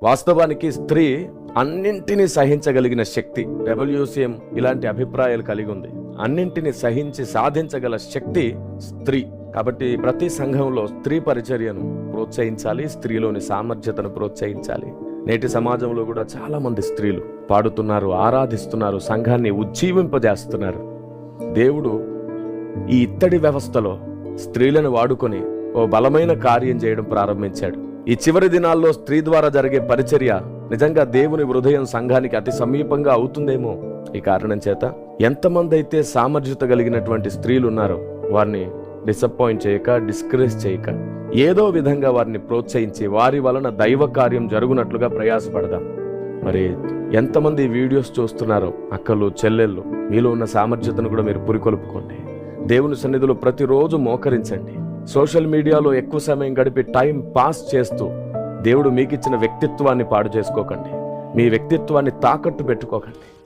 వాస్తవానికి స్త్రీ అన్నింటినీ సహించగలిగిన శక్తి. WCM ఇలాంటి అభిప్రాయాలు కలిగి ఉంది. అన్నింటినీ సహించి సాధించగల శక్తి స్త్రీ. కాబట్టి ప్రతి సంఘంలో స్త్రీ పరిచర్యను ప్రోత్సహించాలి, స్త్రీలోని సామర్థ్యతను ప్రోత్సహించాలి. నేటి సమాజంలో కూడా చాలా మంది స్త్రీలు పాడుతున్నారు, ఆరాధిస్తున్నారు, సంఘాన్ని ఉజ్జీవింపజేస్తున్నారు. దేవుడు ఈ ఇత్తడి వ్యవస్థలో స్త్రీలను వాడుకొని ఓ బలమైన కార్యం చేయడం ప్రారంభించాడు. ఈ చివరి దినాల్లో స్త్రీ ద్వారా జరిగే పరిచర్య నిజంగా దేవుని హృదయం సంఘానికి అతి సమీపంగా అవుతుందేమో. ఈ కారణం చేత ఎంతమంది అయితే సామర్థ్యత కలిగినటువంటి స్త్రీలు ఉన్నారో వారిని డిసప్పాయింట్ చేయక, డిస్కరేజ్ చేయక, ఏదో విధంగా వారిని ప్రోత్సహించి వారి వలన దైవ కార్యం జరుగునట్లుగా ప్రయాసపడదాం. మరి ఎంతమంది వీడియోస్ చూస్తున్నారో అక్కలు, చెల్లెళ్ళు, మీలో ఉన్న సామర్థ్యతను కూడా మీరు పురికొల్పుకోండి. దేవుని సన్నిధిలో ప్రతిరోజు మోకరించండి. సోషల్ మీడియాలో ఎక్కువ సమయం గడిపి టైం పాస్ చేస్తూ దేవుడు మీకిచ్చిన వ్యక్తిత్వాన్ని పాడు చేసుకోకండి. మీ వ్యక్తిత్వాన్ని తాకట్టు పెట్టుకోకండి.